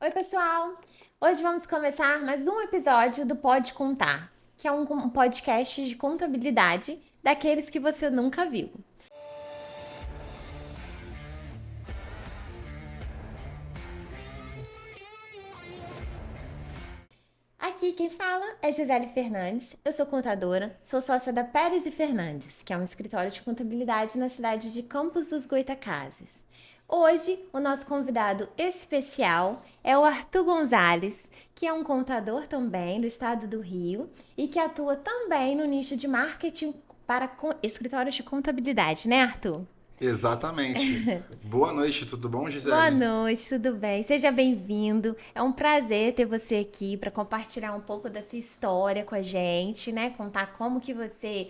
Oi, pessoal! Hoje vamos começar mais um episódio do Pode Contar, que é um podcast de contabilidade daqueles que você nunca viu. Aqui quem fala é Gisele Fernandes, eu sou contadora, sou sócia da Pérez e Fernandes, que é um escritório de contabilidade na cidade de Campos dos Goytacazes. Hoje, o nosso convidado especial é o Arthur Gonzalez, que é um contador também do estado do Rio e que atua também no nicho de marketing para escritórios de contabilidade, né, Arthur? Exatamente. Boa noite, tudo bom, Boa Gisele? noite, tudo bem? Seja bem-vindo. É um prazer ter você aqui para compartilhar um pouco da sua história com a gente, né? Contar como que você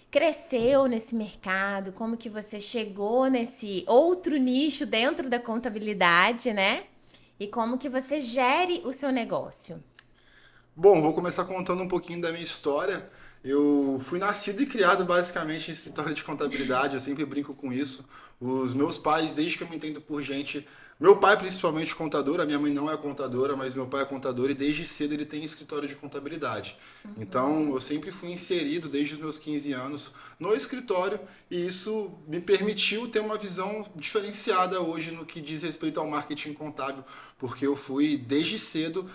cresceu nesse mercado, como que você chegou nesse outro nicho dentro da contabilidade, né? E como que você gere o seu negócio. Bom, vou começar contando um pouquinho da minha história. Eu fui nascido e criado basicamente em escritório de contabilidade, eu sempre brinco com isso. Os meus pais, desde que eu me entendo por gente, meu pai principalmente contador, a minha mãe não é contadora, mas meu pai é contador e desde cedo ele tem escritório de contabilidade. Então eu sempre fui inserido desde os meus 15 anos no escritório e isso me permitiu ter uma visão diferenciada hoje no que diz respeito ao marketing contábil, porque eu fui desde cedo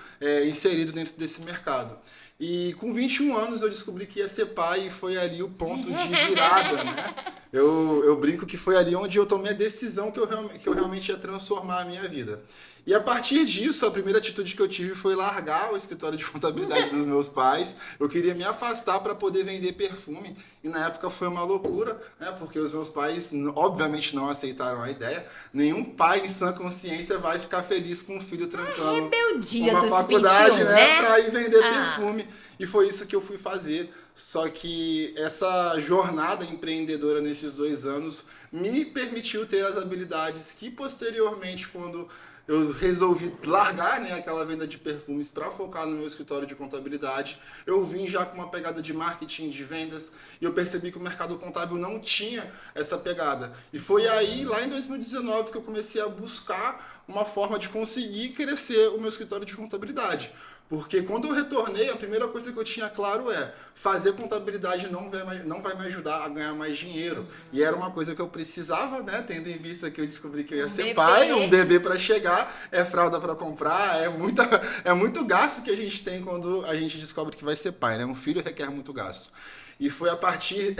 inserido dentro desse mercado. E com 21 anos eu descobri que ia ser pai e foi ali o ponto de virada, né? Eu brinco que foi ali onde eu tomei a decisão que eu realmente ia transformar a minha vida. E a partir disso, a primeira atitude que eu tive foi largar o escritório de contabilidade dos meus pais. Eu queria me afastar para poder vender perfume. E na época foi uma loucura, né? Porque os meus pais, obviamente, não aceitaram a ideia. Nenhum pai em sã consciência vai ficar feliz com o filho trancando Rebeldia uma dos faculdade, 21, né? né? Para ir vender Ah, perfume. E foi isso que eu fui fazer. Só que essa jornada empreendedora nesses 2 anos me permitiu ter as habilidades que posteriormente, quando eu resolvi largar, né, aquela venda de perfumes para focar no meu escritório de contabilidade. Eu vim já com uma pegada de marketing, de vendas, e eu percebi que o mercado contábil não tinha essa pegada. E foi aí, lá em 2019, que eu comecei a buscar uma forma de conseguir crescer o meu escritório de contabilidade. Porque quando eu retornei, a primeira coisa que eu tinha claro é fazer contabilidade não vai me ajudar a ganhar mais dinheiro. E era uma coisa que eu precisava, né? Tendo em vista que eu descobri que eu ia um ser pai, um bebê. bebê para chegar, é fralda para comprar, é muito gasto que a gente tem quando a gente descobre que vai ser pai, né? Um filho requer muito gasto. E foi a partir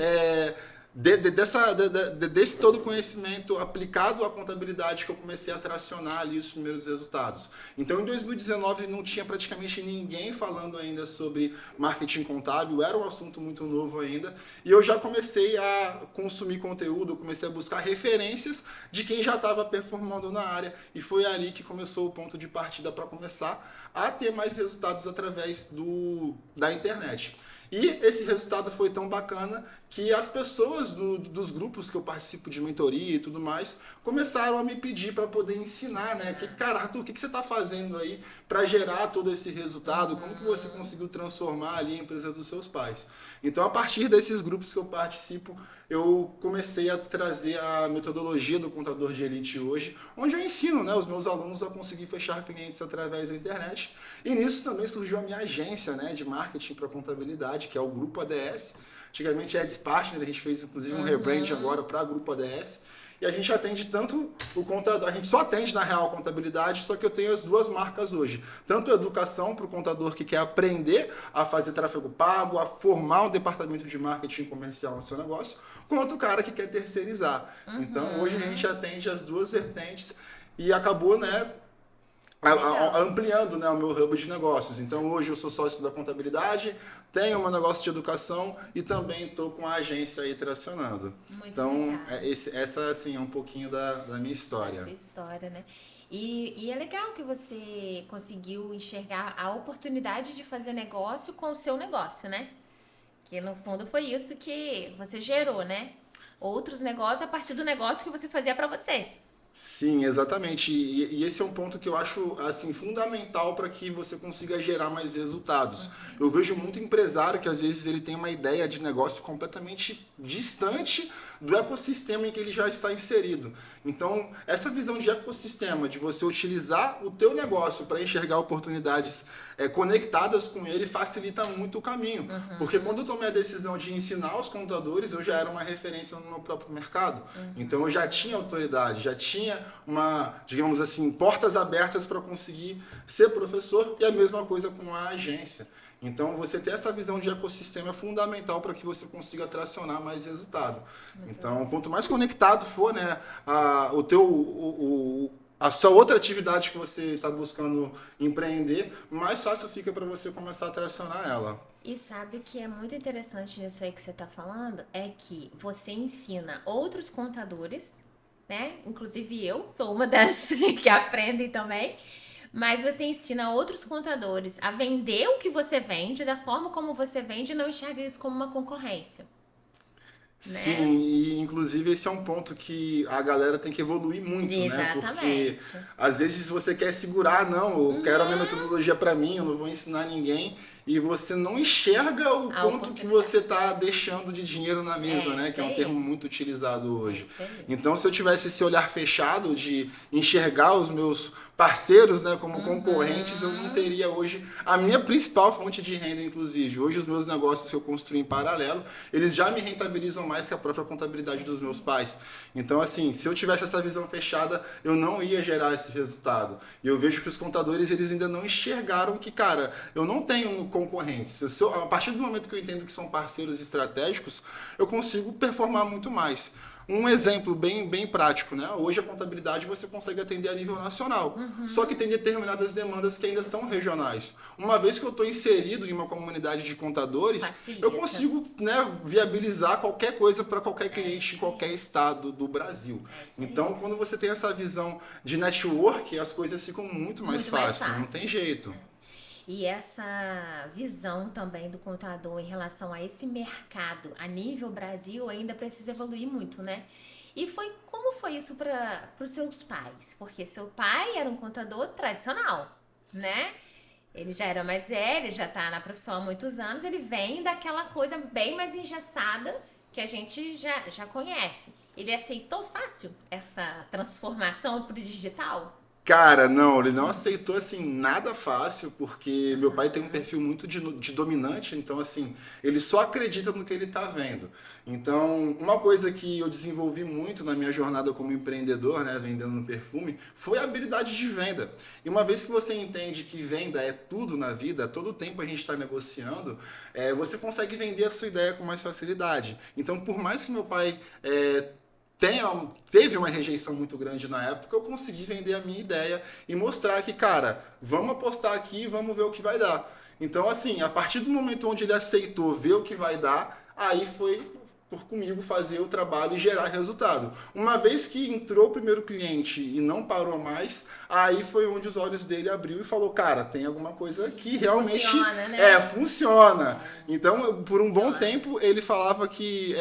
desse todo conhecimento aplicado à contabilidade que eu comecei a tracionar ali os primeiros resultados. Então, em 2019 não tinha praticamente ninguém falando ainda sobre marketing contábil, era um assunto muito novo ainda, e eu já comecei a consumir conteúdo, comecei a buscar referências de quem já estava performando na área, e foi ali que começou o ponto de partida para começar a ter mais resultados através da internet. E esse resultado foi tão bacana que as pessoas dos grupos que eu participo de mentoria e tudo mais começaram a me pedir para poder ensinar, né? Cara, Arthur, o que você está fazendo aí para gerar todo esse resultado? Como que você conseguiu transformar ali a empresa dos seus pais? Então, a partir desses grupos que eu participo, eu comecei a trazer a metodologia do contador de elite hoje, onde eu ensino, né, os meus alunos a conseguir fechar clientes através da internet. E nisso também surgiu a minha agência, né, de marketing para contabilidade, que é o Grupo ADS. Antigamente é Eds Partner, a gente fez inclusive um rebrand agora para Grupo ADS. E a gente atende tanto o contador, a gente só atende na real contabilidade, só que eu tenho as duas marcas hoje. Tanto a educação para o contador que quer aprender a fazer tráfego pago, a formar um departamento de marketing comercial no seu negócio, quanto o cara que quer terceirizar. Então hoje a gente atende as duas vertentes e acabou, né, Legal. ampliando, né, o meu hub de negócios. Então hoje eu sou sócio da contabilidade, tenho um negócio de educação e também estou com a agência aí tracionando. Muito Então legal. essa assim é um pouquinho da minha Da sua história. história, né? E é legal que você conseguiu enxergar a oportunidade de fazer negócio com o seu negócio, né? Que no fundo foi isso que você gerou, né? Outros negócios a partir do negócio que você fazia pra você. Sim, exatamente. E esse é um ponto que eu acho assim fundamental para que você consiga gerar mais resultados. Eu vejo muito empresário que às vezes ele tem uma ideia de negócio completamente distante do ecossistema em que ele já está inserido. Então, essa visão de ecossistema, de você utilizar o teu negócio para enxergar oportunidades conectadas com ele, facilita muito o caminho. Porque quando eu tomei a decisão de ensinar os contadores, eu já era uma referência no meu próprio mercado. Então, eu já tinha autoridade, já tinha uma, digamos assim, portas abertas para conseguir ser professor, e a mesma coisa com a agência. Então, você ter essa visão de ecossistema é fundamental para que você consiga tracionar mais resultado. Então, quanto mais conectado for, né, a sua outra atividade que você está buscando empreender, mais fácil fica para você começar a tracionar ela. E sabe o que é muito interessante nisso aí que você está falando? É que você ensina outros contadores, né? Inclusive eu sou uma das que aprendem também. Mas você ensina outros contadores a vender o que você vende, da forma como você vende, e não enxerga isso como uma concorrência, Sim, né? e inclusive esse é um ponto que a galera tem que evoluir muito, né? Porque Exatamente. às vezes você quer segurar, não, eu quero a minha Uhum. metodologia para mim, eu não vou ensinar ninguém, e você não enxerga o A quanto que você oportunidade. está deixando de dinheiro na mesa, É né? isso Que é um termo aí. muito utilizado É hoje. isso aí. Então, se eu tivesse esse olhar fechado de enxergar os meus parceiros, né, como concorrentes, eu não Uhum. teria hoje a minha principal fonte de renda, inclusive. Hoje os meus negócios que eu construí em paralelo, eles já me rentabilizam mais que a própria contabilidade É dos isso meus aí. pais. Então, assim, se eu tivesse essa visão fechada, eu não ia gerar esse resultado. E eu vejo que os contadores, eles ainda não enxergaram que, cara, eu não tenho concorrentes. A partir do momento que eu entendo que são parceiros estratégicos, eu consigo performar muito mais. Um exemplo bem prático, né? Hoje a contabilidade você consegue atender a nível nacional, só que Uhum. tem determinadas demandas que ainda são regionais. Uma vez que eu estou inserido em uma comunidade de contadores, eu Facilita. consigo, né, viabilizar qualquer coisa para qualquer É cliente em isso aí. qualquer estado do Brasil. É isso aí. Então, quando você tem essa visão de network, as coisas ficam muito mais Muito mais fáceis, não tem fáceis. jeito. E essa visão também do contador em relação a esse mercado a nível Brasil ainda precisa evoluir muito, né? E foi como foi isso para os seus pais? Porque seu pai era um contador tradicional, né? Ele já era mais velho, já tá na profissão há muitos anos, ele vem daquela coisa bem mais engessada que a gente já conhece. Ele aceitou fácil essa transformação para o digital? Cara, não, ele não aceitou assim nada fácil, porque meu pai tem um Aham. perfil muito de dominante, então assim, ele só acredita no que ele tá vendo. Então, uma coisa que eu desenvolvi muito na minha jornada como empreendedor, né, vendendo no perfume, foi a habilidade de venda. E uma vez que você entende que venda é tudo na vida, todo tempo a gente está negociando, você consegue vender a sua ideia com mais facilidade. Então, por mais que meu pai teve uma rejeição muito grande na época, eu consegui vender a minha ideia e mostrar que, cara, vamos apostar aqui e vamos ver o que vai dar. Então, assim, a partir do momento onde ele aceitou ver o que vai dar, aí foi por comigo fazer o trabalho e gerar resultado. Uma vez que entrou o primeiro cliente e não parou mais, aí foi onde os olhos dele abriu e falou, cara, tem alguma coisa que Que realmente funciona, né? funciona. Então, por um bom Funciona. tempo, ele falava que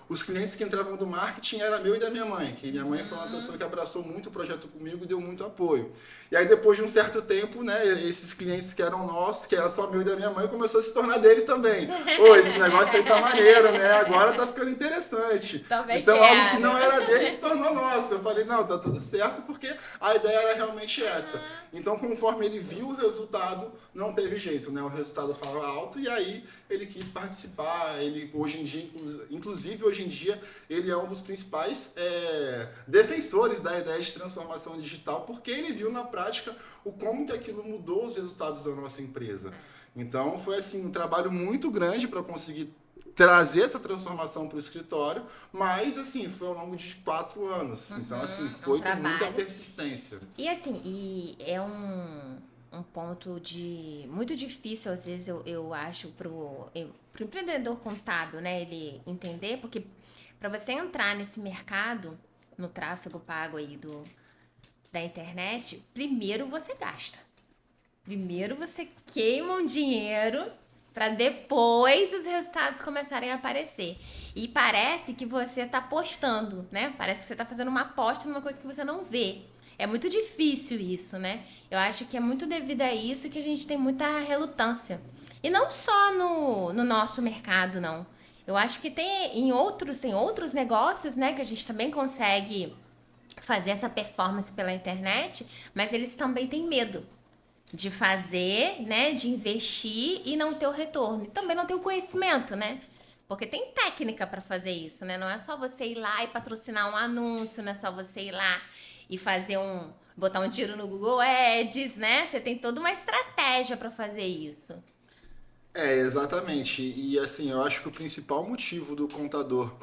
os clientes que entravam do marketing era meu e da minha mãe, que minha mãe foi uma pessoa que abraçou muito o projeto comigo e deu muito apoio. E aí depois de um certo tempo, né, esses clientes que eram nossos, que era só meu e da minha mãe, começou a se tornar dele também. Ô, esse negócio aí tá maneiro, né? Agora tá ficando interessante. Também Então algo que quero. não era dele se tornou nosso. Eu falei, não, tá tudo certo, porque a ideia era realmente essa. Aham. Então, conforme ele viu o resultado, não teve jeito, né? O resultado falava alto e aí ele quis participar. Ele hoje em dia, inclusive hoje em dia, ele é um dos principais defensores da ideia de transformação digital, porque ele viu na prática o como que aquilo mudou os resultados da nossa empresa. Então, foi assim um trabalho muito grande para conseguir trazer essa transformação para o escritório, mas assim foi ao longo de 4 anos. Então, assim, É um foi com muita trabalho. persistência. E assim, e é um ponto de muito difícil, às vezes, eu acho, pro empreendedor contábil, né? Ele entender, porque para você entrar nesse mercado, no tráfego pago aí da internet, primeiro você gasta. Primeiro você queima um dinheiro para depois os resultados começarem a aparecer. E parece que você tá apostando, né? Parece que você tá fazendo uma aposta numa coisa que você não vê. É muito difícil isso, né? Eu acho que é muito devido a isso que a gente tem muita relutância. E não só no nosso mercado, não. Eu acho que tem outros negócios, né, que a gente também consegue fazer essa performance pela internet, mas eles também têm medo de fazer, né, de investir e não ter o retorno. E também não ter o conhecimento, né? Porque tem técnica para fazer isso, né? Não é só você ir lá e patrocinar um anúncio, não é só você ir lá e botar um tiro no Google Ads, né? Você tem toda uma estratégia para fazer isso. Exatamente. E assim, eu acho que o principal motivo do contador,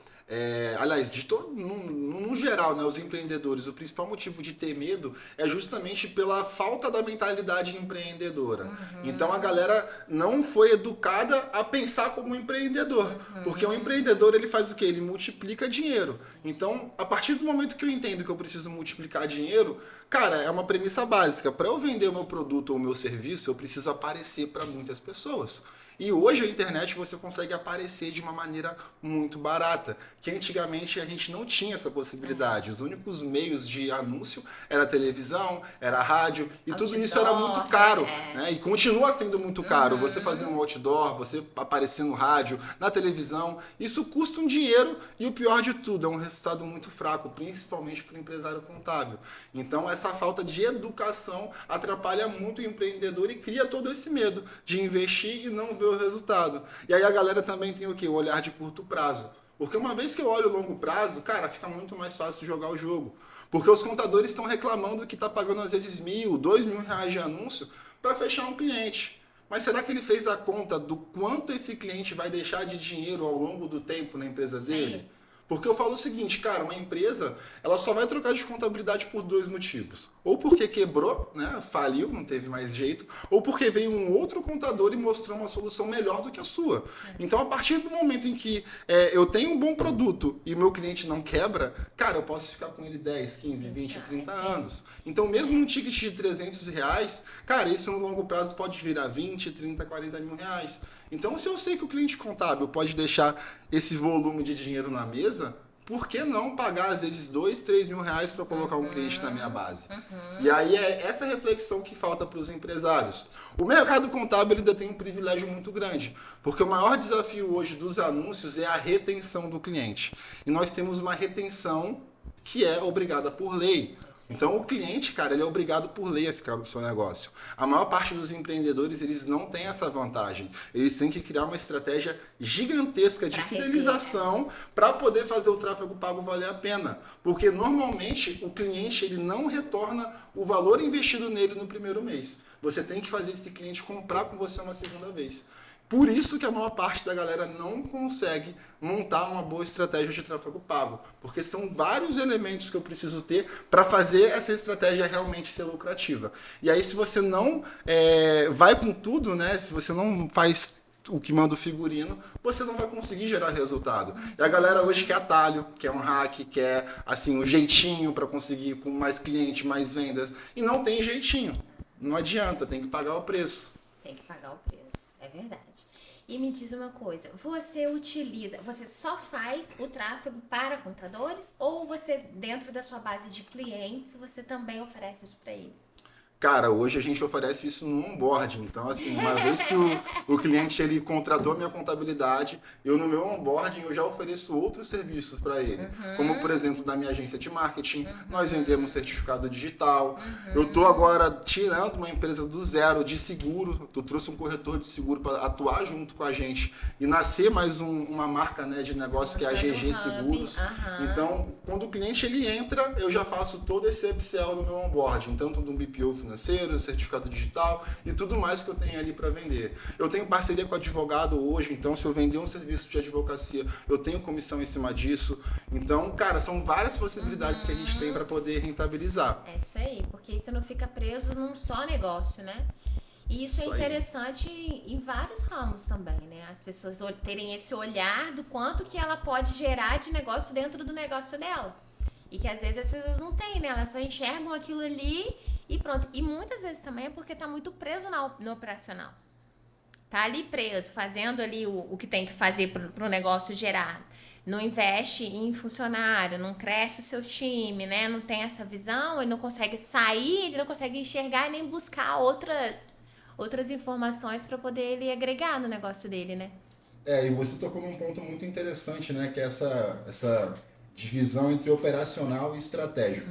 aliás, de todo, no geral, né, os empreendedores, o principal motivo de ter medo é justamente pela falta da mentalidade empreendedora. Então a galera não foi educada a pensar como empreendedor, porque o empreendedor ele faz o quê? Ele multiplica dinheiro. Então, a partir do momento que eu entendo que eu preciso multiplicar dinheiro, cara, é uma premissa básica. Para eu vender o meu produto ou o meu serviço, eu preciso aparecer para muitas pessoas. E hoje a internet você consegue aparecer de uma maneira muito barata, que antigamente a gente não tinha essa possibilidade. Os únicos meios de anúncio era a televisão, era a rádio, e tudo isso era muito caro, né? E continua sendo muito caro. Você fazer um outdoor, você aparecer no rádio, na televisão, isso custa um dinheiro e o pior de tudo, é um resultado muito fraco, principalmente para o empresário contábil. Então essa falta de educação atrapalha muito o empreendedor e cria todo esse medo de investir e não ver o resultado. E aí a galera também tem o quê? O olhar de curto prazo. Porque uma vez que eu olho o longo prazo, cara, fica muito mais fácil jogar o jogo. Porque os contadores estão reclamando que está pagando às vezes R$ 1.000, R$ 2.000 de anúncio para fechar um cliente. Mas será que ele fez a conta do quanto esse cliente vai deixar de dinheiro ao longo do tempo na empresa dele? Sim. Porque eu falo o seguinte, cara, uma empresa, ela só vai trocar de contabilidade por dois motivos. Ou porque quebrou, né, faliu, não teve mais jeito, ou porque veio um outro contador e mostrou uma solução melhor do que a sua. Então, a partir do momento em que eu tenho um bom produto e o meu cliente não quebra, cara, eu posso ficar com ele 10, 15, 20, 30 anos. Então, mesmo um ticket de R$ 300, cara, isso no longo prazo pode virar 20, 30, 40 mil reais. Então, se eu sei que o cliente contábil pode deixar esse volume de dinheiro na mesa, por que não pagar, às vezes, 2, 3 mil reais para colocar um cliente na minha base? E aí é essa reflexão que falta para os empresários. O mercado contábil ainda tem um privilégio muito grande, porque o maior desafio hoje dos anúncios é a retenção do cliente. E nós temos uma retenção que é obrigada por lei. Então o cliente, cara, ele é obrigado por lei a ficar no seu negócio. A maior parte dos empreendedores, eles não têm essa vantagem. Eles têm que criar uma estratégia gigantesca de fidelização para poder fazer o tráfego pago valer a pena. Porque normalmente o cliente ele não retorna o valor investido nele no primeiro mês. Você tem que fazer esse cliente comprar com você uma segunda vez. Por isso que a maior parte da galera não consegue montar uma boa estratégia de tráfego pago. Porque são vários elementos que eu preciso ter para fazer essa estratégia realmente ser lucrativa. E aí se você não vai com tudo, né? Se você não faz o que manda o figurino, você não vai conseguir gerar resultado. E a galera hoje quer atalho, quer um hack, quer assim, um jeitinho para conseguir com mais cliente, mais vendas. E não tem jeitinho. Não adianta, tem que pagar o preço. Tem que pagar o preço, é verdade. E me diz uma coisa, você só faz o tráfego para contadores ou você, dentro da sua base de clientes, você também oferece isso para eles? Cara, hoje a gente oferece isso no onboarding. Então, assim, uma vez que o cliente ele contratou a minha contabilidade, eu no meu onboarding eu já ofereço outros serviços para ele. Como, por exemplo, da minha agência de marketing, nós vendemos certificado digital. Eu estou agora tirando uma empresa do zero de seguro. Eu trouxe um corretor de seguro para atuar junto com a gente e nascer mais uma marca, né, de negócio que é a GG Seguros. Então, quando o cliente ele entra, eu já faço todo esse upsell no meu onboarding, tanto do BPO financeiro, certificado digital e tudo mais que eu tenho ali para vender. Eu tenho parceria com advogado hoje, então se eu vender um serviço de advocacia, eu tenho comissão em cima disso. Então, cara, são várias possibilidades que a gente tem para poder rentabilizar. É isso aí, porque você não fica preso num só negócio, né? E isso é interessante em vários ramos também, né? As pessoas terem esse olhar do quanto que ela pode gerar de negócio dentro do negócio dela. E que às vezes as pessoas não têm, né? Elas só enxergam aquilo ali e pronto. E muitas vezes também é porque tá muito preso no operacional. tá ali preso, fazendo ali o que tem que fazer para o negócio gerar. Não investe em funcionário, não cresce o seu time, né? Não tem essa visão, ele não consegue sair, ele não consegue enxergar e nem buscar outras informações para poder ele agregar no negócio dele, né? E você tocou num ponto muito interessante, né? Que é essa divisão entre operacional e estratégico.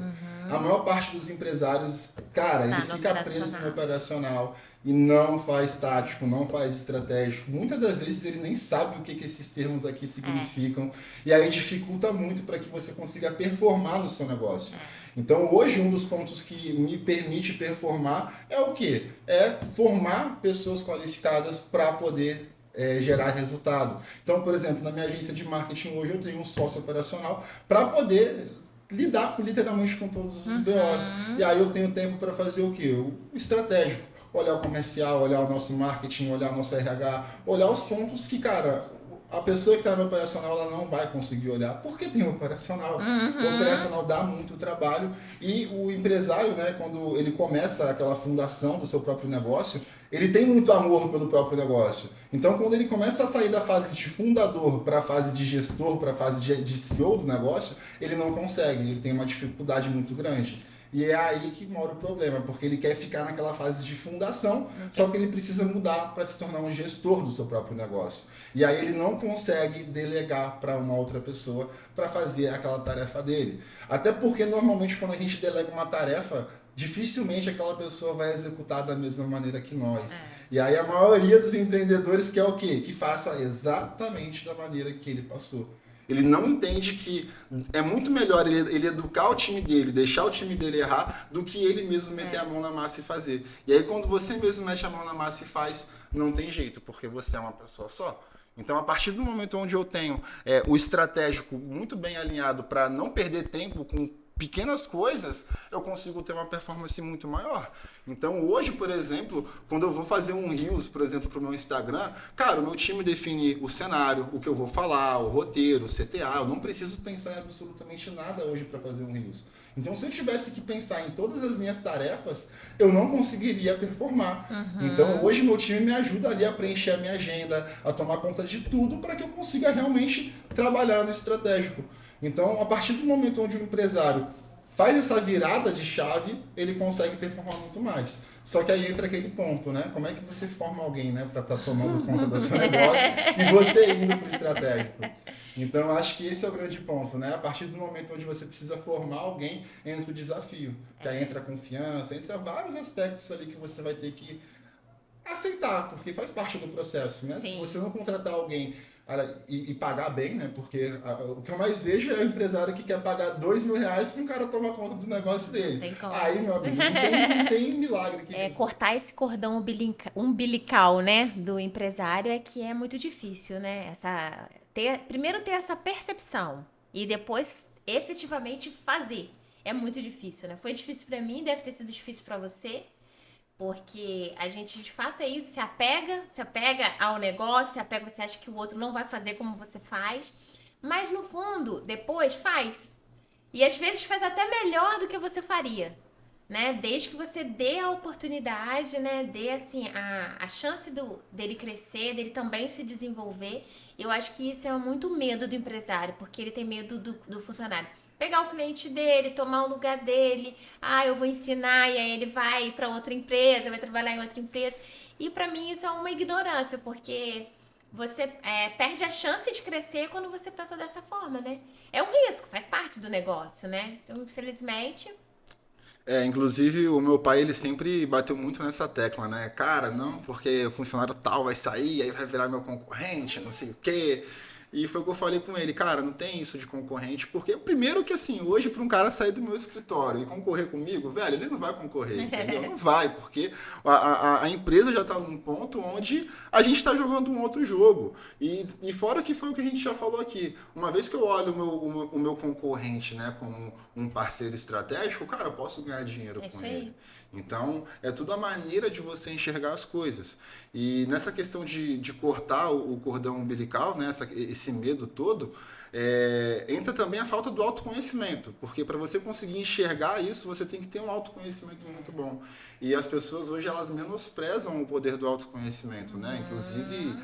A maior parte dos empresários, cara, Tá ele no fica preso operacional. no operacional e não faz tático, não faz estratégico. Muitas das vezes ele nem sabe o que esses termos aqui significam. E aí dificulta muito para que você consiga performar no seu negócio. Então hoje um dos pontos que me permite performar é o quê? É formar pessoas qualificadas para poder gerar resultado. Então, por exemplo, na minha agência de marketing hoje eu tenho um sócio operacional para poder lidar literalmente com todos os BOs. E aí eu tenho tempo para fazer o quê? O estratégico. Olhar o comercial, olhar o nosso marketing, olhar o nosso RH, olhar os pontos que, cara, a pessoa que está no operacional ela não vai conseguir olhar, porque tem o operacional. O operacional dá muito trabalho e o empresário, né, quando ele começa aquela fundação do seu próprio negócio, ele tem muito amor pelo próprio negócio. Então, quando ele começa a sair da fase de fundador para a fase de gestor, para a fase de CEO do negócio, ele não consegue, ele tem uma dificuldade muito grande. E é aí que mora o problema, porque ele quer ficar naquela fase de fundação, só que ele precisa mudar para se tornar um gestor do seu próprio negócio. E aí ele não consegue delegar para uma outra pessoa para fazer aquela tarefa dele. Até porque normalmente quando a gente delega uma tarefa, dificilmente aquela pessoa vai executar da mesma maneira que nós. E aí a maioria dos empreendedores quer o quê? Que faça exatamente da maneira que ele passou. Ele não entende que é muito melhor ele educar o time dele, deixar o time dele errar, do que ele mesmo meter a mão na massa e fazer. E aí quando você mesmo mete a mão na massa e faz, não tem jeito, porque você é uma pessoa só. Então, a partir do momento onde eu tenho o estratégico muito bem alinhado para não perder tempo com pequenas coisas, eu consigo ter uma performance muito maior. Então, hoje, por exemplo, quando eu vou fazer um Reels, por exemplo, para o meu Instagram, cara, o meu time define o cenário, o que eu vou falar, o roteiro, o CTA, eu não preciso pensar em absolutamente nada hoje para fazer um Reels. Então, se eu tivesse que pensar em todas as minhas tarefas, eu não conseguiria performar. Então, hoje meu time me ajuda ali a preencher a minha agenda, a tomar conta de tudo para que eu consiga realmente trabalhar no estratégico. Então, a partir do momento onde o empresário faz essa virada de chave, ele consegue performar muito mais. Só que aí entra aquele ponto, né? Como é que você forma alguém, né, para estar tomando conta do seu negócio e você indo para o estratégico? Então, acho que esse é o grande ponto, né? A partir do momento onde você precisa formar alguém, entra o desafio. Que aí entra a confiança, entra vários aspectos ali que você vai ter que aceitar, porque faz parte do processo, né? Sim. Se você não contratar alguém e pagar bem, né? Porque o que eu mais vejo é o empresário que quer pagar R$2.000 para um cara tomar conta do negócio dele. Não tem como. Aí, meu amigo, não tem milagre. Cortar esse cordão umbilical, né, do empresário é que é muito difícil, né? Primeiro ter essa percepção e depois efetivamente fazer. É muito difícil, né? Foi difícil para mim, deve ter sido difícil para você. Porque a gente, de fato, é isso, se apega ao negócio, você acha que o outro não vai fazer como você faz, mas no fundo, depois faz. E às vezes faz até melhor do que você faria, né? Desde que você dê a oportunidade, né? Dê, assim, a chance dele crescer, dele também se desenvolver. Eu acho que isso é muito medo do empresário, porque ele tem medo do funcionário pegar o cliente dele, tomar o lugar dele, eu vou ensinar, e aí ele vai para outra empresa, vai trabalhar em outra empresa. E para mim isso é uma ignorância, porque você perde a chance de crescer quando você pensa dessa forma, né? É um risco, faz parte do negócio, né? Então, infelizmente... Inclusive o meu pai, ele sempre bateu muito nessa tecla, né? Cara, não, porque o funcionário tal vai sair, aí vai virar meu concorrente, não sei o quê. E foi o que eu falei com ele, cara, não tem isso de concorrente, porque primeiro que assim, hoje para um cara sair do meu escritório e concorrer comigo, velho, ele não vai concorrer, entendeu? Não vai, porque a empresa já está num ponto onde a gente está jogando um outro jogo. E fora que foi o que a gente já falou aqui, uma vez que eu olho o meu concorrente, né, como um parceiro estratégico, cara, eu posso ganhar dinheiro com ele. Então, é tudo a maneira de você enxergar as coisas. E nessa questão de cortar o cordão umbilical, né, esse medo todo, entra também a falta do autoconhecimento, porque para você conseguir enxergar isso, você tem que ter um autoconhecimento muito bom. E as pessoas hoje, elas menosprezam o poder do autoconhecimento, né? Inclusive,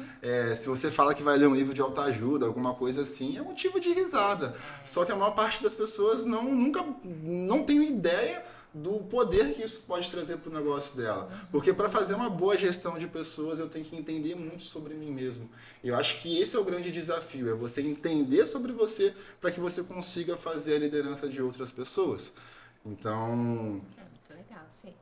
se você fala que vai ler um livro de autoajuda, alguma coisa assim, é motivo de risada. Só que a maior parte das pessoas não tem ideia do poder que isso pode trazer para o negócio dela. Porque para fazer uma boa gestão de pessoas, eu tenho que entender muito sobre mim mesmo. Eu acho que esse é o grande desafio, é você entender sobre você para que você consiga fazer a liderança de outras pessoas. Então, É muito legal, sim.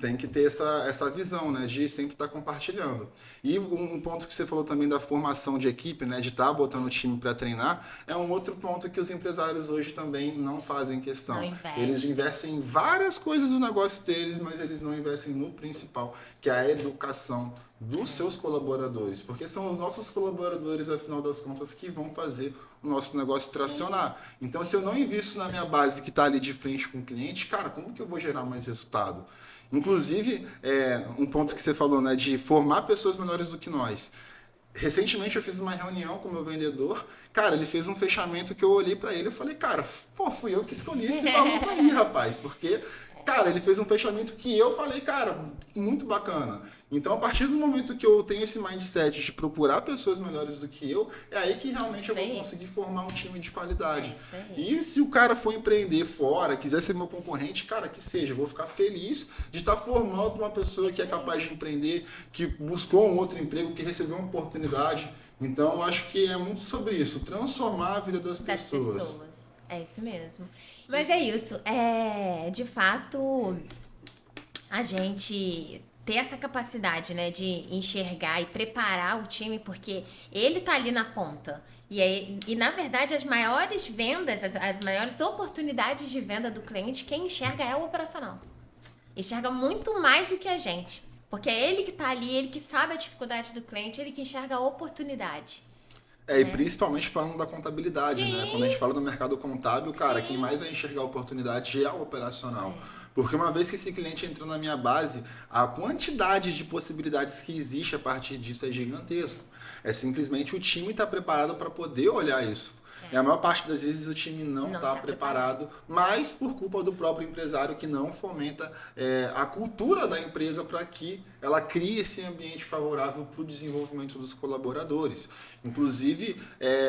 tem que ter essa visão, né, de sempre estar compartilhando. E um ponto que você falou também da formação de equipe, né, de estar botando o time para treinar, é um outro ponto que os empresários hoje também não fazem questão. Não investem. Eles investem em várias coisas do negócio deles, mas eles não investem no principal, que é a educação dos seus colaboradores, porque são os nossos colaboradores, afinal das contas, que vão fazer o nosso negócio tracionar. Então, se eu não invisto na minha base que está ali de frente com o cliente, cara, como que eu vou gerar mais resultado? Inclusive, um ponto que você falou, né, de formar pessoas melhores do que nós. Recentemente eu fiz uma reunião com o meu vendedor, cara, ele fez um fechamento que eu olhei pra ele e falei, cara, pô, fui eu que escolhi esse maluco aí, rapaz, porque, cara, ele fez um fechamento que eu falei, cara, muito bacana. Então, a partir do momento que eu tenho esse mindset de procurar pessoas melhores do que eu, é aí que realmente eu vou conseguir formar um time de qualidade. E se o cara for empreender fora, quiser ser meu concorrente, cara, que seja, eu vou ficar feliz de estar formando uma pessoa que é capaz de empreender, que buscou um outro emprego, que recebeu uma oportunidade. Então, eu acho que é muito sobre isso, transformar a vida das pessoas. É isso mesmo. Mas é isso. De fato, a gente ter essa capacidade, né, de enxergar e preparar o time, porque ele tá ali na ponta. E na verdade, as maiores vendas, as maiores oportunidades de venda do cliente, quem enxerga é o operacional. Enxerga muito mais do que a gente. Porque é ele que tá ali, ele que sabe a dificuldade do cliente, ele que enxerga a oportunidade. E principalmente falando da contabilidade, Sim. né? Quando a gente fala do mercado contábil, cara, Sim. quem mais vai enxergar a oportunidade é o operacional. Porque uma vez que esse cliente entrou na minha base, a quantidade de possibilidades que existe a partir disso é gigantesco. É simplesmente o time estar preparado para poder olhar isso. E a maior parte das vezes o time não está preparado, mas por culpa do próprio empresário que não fomenta a cultura da empresa para que ela crie esse ambiente favorável para o desenvolvimento dos colaboradores. Inclusive,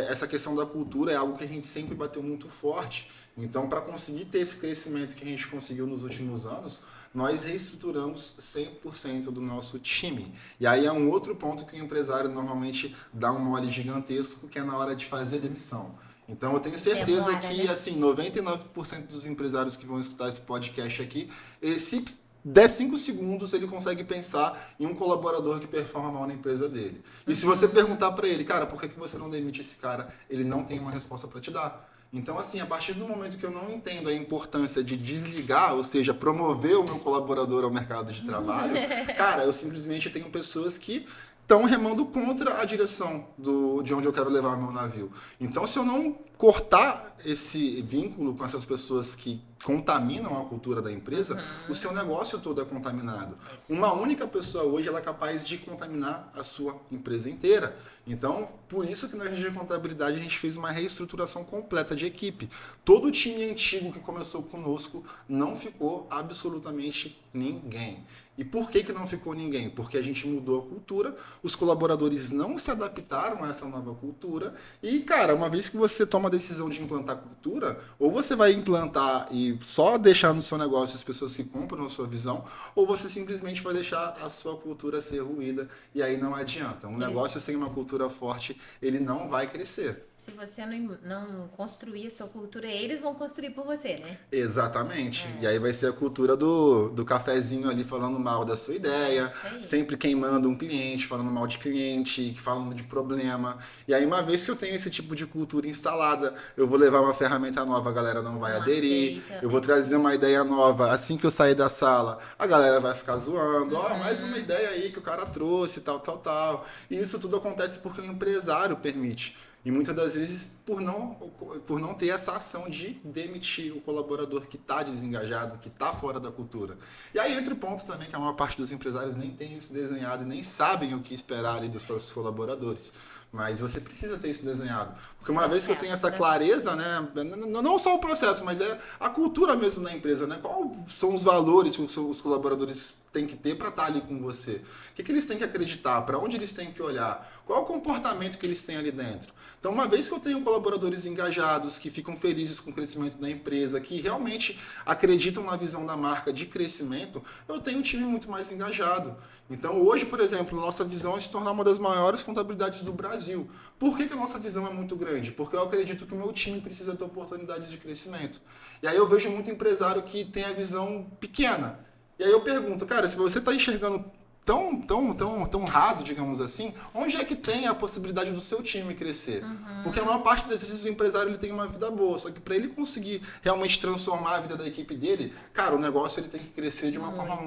essa questão da cultura é algo que a gente sempre bateu muito forte. Então, para conseguir ter esse crescimento que a gente conseguiu nos últimos anos, nós reestruturamos 100% do nosso time. E aí é um outro ponto que o empresário normalmente dá um mole gigantesco, que é na hora de fazer demissão. Então eu tenho certeza que assim, 99% dos empresários que vão escutar esse podcast aqui, se der 5 segundos, ele consegue pensar em um colaborador que performa mal na empresa dele. E se você perguntar para ele, cara, por que você não demite esse cara? Ele não tem uma resposta para te dar. Então, assim, a partir do momento que eu não entendo a importância de desligar, ou seja, promover o meu colaborador ao mercado de trabalho, cara, eu simplesmente tenho pessoas que estão remando contra a direção de onde eu quero levar meu navio. Então, se eu não cortar esse vínculo com essas pessoas que contaminam a cultura da empresa, o seu negócio todo é contaminado. Uma única pessoa hoje ela é capaz de contaminar a sua empresa inteira. Então, por isso que na Agência de Contabilidade a gente fez uma reestruturação completa de equipe. Todo o time antigo que começou conosco não ficou absolutamente ninguém. E por que não ficou ninguém? Porque a gente mudou a cultura, os colaboradores não se adaptaram a essa nova cultura e, cara, uma vez que você toma a decisão de implantar cultura, ou você vai implantar e só deixar no seu negócio as pessoas que compram a sua visão, ou você simplesmente vai deixar a sua cultura ser ruída e aí não adianta. Um negócio sem uma cultura forte, ele não vai crescer. Se você não construir a sua cultura, eles vão construir por você, né? Exatamente. E aí vai ser a cultura do cafezinho ali falando mal da sua ideia, sempre queimando um cliente, falando mal de cliente, falando de problema. E aí uma vez que eu tenho esse tipo de cultura instalada, eu vou levar uma ferramenta nova, a galera não vai aderir. Eu vou trazer uma ideia nova, assim que eu sair da sala, a galera vai ficar zoando. Mais uma ideia aí que o cara trouxe, tal, tal, tal. E isso tudo acontece porque o empresário permite. E muitas das vezes por não ter essa ação de demitir o colaborador que está desengajado, que está fora da cultura. E aí entra o ponto também que a maior parte dos empresários nem tem isso desenhado e nem sabem o que esperar ali dos próprios colaboradores. Mas você precisa ter isso desenhado. Porque uma vez que eu tenho Processo, essa né? clareza, né? Não só o processo, mas é a cultura mesmo da empresa, né? Quais são os valores que os colaboradores têm que ter para estar ali com você? O que eles têm que acreditar? Para onde eles têm que olhar? Qual é o comportamento que eles têm ali dentro? Então, uma vez que eu tenho colaboradores engajados, que ficam felizes com o crescimento da empresa, que realmente acreditam na visão da marca de crescimento, eu tenho um time muito mais engajado. Então, hoje, por exemplo, nossa visão é se tornar uma das maiores contabilidades do Brasil. Por que a nossa visão é muito grande? Porque eu acredito que o meu time precisa ter oportunidades de crescimento. E aí eu vejo muito empresário que tem a visão pequena. E aí eu pergunto, cara, se você está enxergando tão raso, digamos assim, onde é que tem a possibilidade do seu time crescer? Porque a maior parte das vezes o empresário ele tem uma vida boa, só que para ele conseguir realmente transformar a vida da equipe dele, cara, o negócio ele tem que crescer de uma forma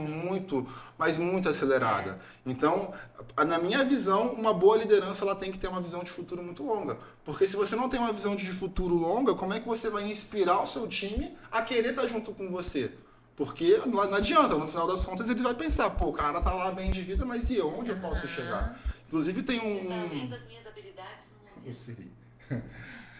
mas muito acelerada. Então, na minha visão, uma boa liderança ela tem que ter uma visão de futuro muito longa. Porque se você não tem uma visão de futuro longa, como é que você vai inspirar o seu time a querer estar junto com você? Porque não adianta, no final das contas ele vai pensar, pô, o cara tá lá bem de vida, mas e onde eu posso chegar? Inclusive tem Eu sei.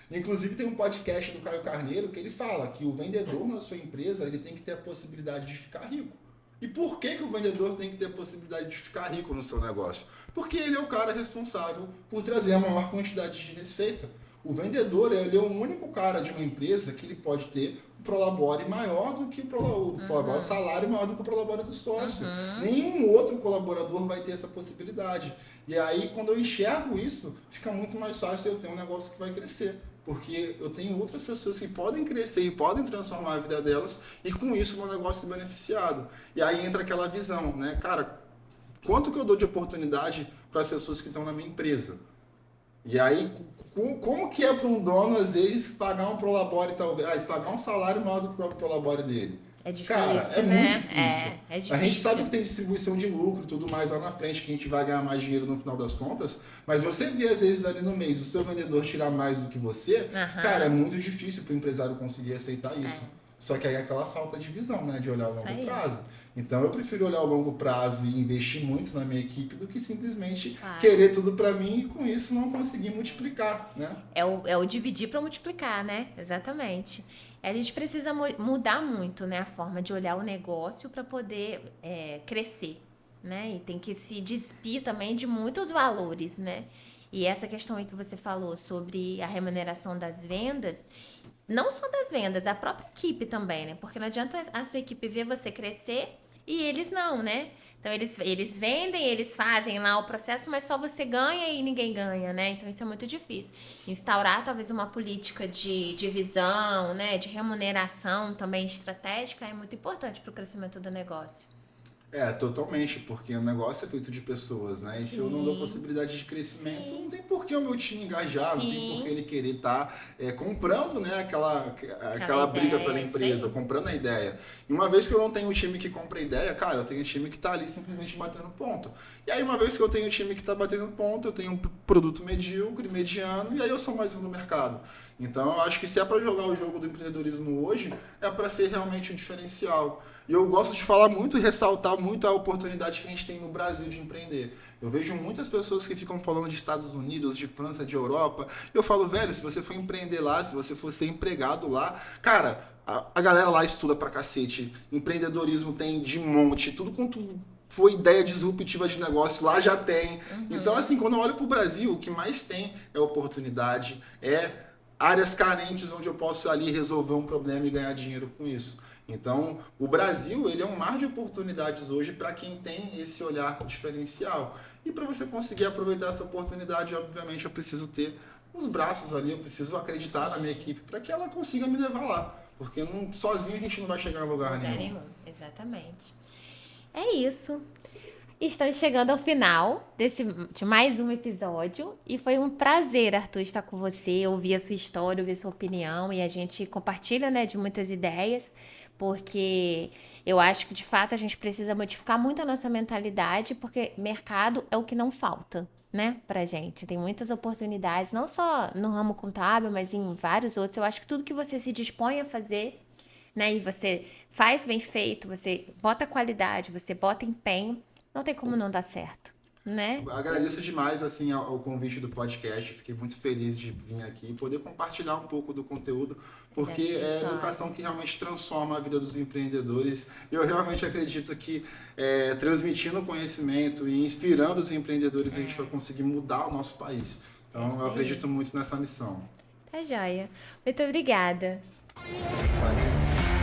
Inclusive tem um podcast do Caio Carneiro que ele fala que o vendedor na sua empresa ele tem que ter a possibilidade de ficar rico. E por que o vendedor tem que ter a possibilidade de ficar rico no seu negócio? Porque ele é o cara responsável por trazer a maior quantidade de receita. O vendedor ele é o único cara de uma empresa que ele pode ter o prolabore maior do que o salário maior do que o prolabore do sócio. Nenhum outro colaborador vai ter essa possibilidade. E aí, quando eu enxergo isso, fica muito mais fácil eu ter um negócio que vai crescer. Porque eu tenho outras pessoas que podem crescer e podem transformar a vida delas e com isso o meu negócio é beneficiado. E aí entra aquela visão, né? Cara, quanto que eu dou de oportunidade para as pessoas que estão na minha empresa? E aí, como que é para um dono, às vezes, pagar um prolabore, talvez, pagar um salário maior do que o próprio prolabore dele? É difícil, Cara, é né? muito difícil. É A gente sabe difícil. que tem distribuição de lucro e tudo mais lá na frente, que a gente vai ganhar mais dinheiro no final das contas, mas você vê, às vezes, ali no mês, o seu vendedor tirar mais do que você, cara, é muito difícil para o empresário conseguir aceitar isso. Só que aí é aquela falta de visão, né, de olhar a Isso longo aí. prazo. Então eu prefiro olhar a longo prazo e investir muito na minha equipe do que simplesmente Claro. querer tudo para mim e com isso não conseguir multiplicar, né? É o dividir para multiplicar, né? Exatamente. A gente precisa mudar muito, né, a forma de olhar o negócio para poder crescer, né? E tem que se despir também de muitos valores, né? E essa questão aí que você falou sobre a remuneração das vendas, não só das vendas, da própria equipe também, né? Porque não adianta a sua equipe ver você crescer e eles não, né? Então eles vendem, eles fazem lá o processo, mas só você ganha e ninguém ganha, né? Então isso é muito difícil. Instaurar talvez uma política de divisão, né? De remuneração também estratégica é muito importante para o crescimento do negócio. Totalmente, porque o negócio é feito de pessoas, né? E se eu não dou possibilidade de crescimento, Sim. não tem por que o meu time engajar, não tem Sim. por que ele querer estar comprando, né, aquela briga ideia, pela isso empresa, aí. comprando a ideia. E uma vez que eu não tenho um time que compra a ideia, cara, eu tenho um time que está ali simplesmente batendo ponto. E aí uma vez que eu tenho um time que está batendo ponto, eu tenho um produto medíocre, mediano, e aí eu sou mais um no mercado. Então eu acho que se é para jogar o jogo do empreendedorismo hoje, é para ser realmente um diferencial. E eu gosto de falar muito e ressaltar muito a oportunidade que a gente tem no Brasil de empreender. Eu vejo muitas pessoas que ficam falando de Estados Unidos, de França, de Europa. Eu falo, velho, se você for empreender lá, se você for ser empregado lá, cara, a galera lá estuda pra cacete. Empreendedorismo tem de monte, tudo quanto foi ideia disruptiva de negócio, lá já tem. Então, assim, quando eu olho pro Brasil, o que mais tem é oportunidade, é áreas carentes onde eu posso ali resolver um problema e ganhar dinheiro com isso. Então, o Brasil ele é um mar de oportunidades hoje para quem tem esse olhar diferencial. E para você conseguir aproveitar essa oportunidade, obviamente, eu preciso ter os braços ali, eu preciso acreditar na minha equipe para que ela consiga me levar lá. Porque sozinho a gente não vai chegar a lugar nenhum. Exatamente. É isso. Estamos chegando ao final de mais um episódio e foi um prazer, Arthur, estar com você, ouvir a sua história, ouvir a sua opinião e a gente compartilha, né, de muitas ideias, porque eu acho que de fato a gente precisa modificar muito a nossa mentalidade, porque mercado é o que não falta, né, pra gente. Tem muitas oportunidades, não só no ramo contábil, mas em vários outros. Eu acho que tudo que você se dispõe a fazer, né, e você faz bem feito, você bota qualidade, você bota empenho, não tem como não dar certo. né? Agradeço demais assim ao convite do podcast, fiquei muito feliz de vir aqui e poder compartilhar um pouco do conteúdo, porque Dessa é a história. educação que realmente transforma a vida dos empreendedores. Eu realmente acredito que transmitindo conhecimento e inspirando os empreendedores a gente vai conseguir mudar o nosso país. Então Isso eu aí. acredito muito nessa missão. Tá joia. Muito obrigada. Valeu.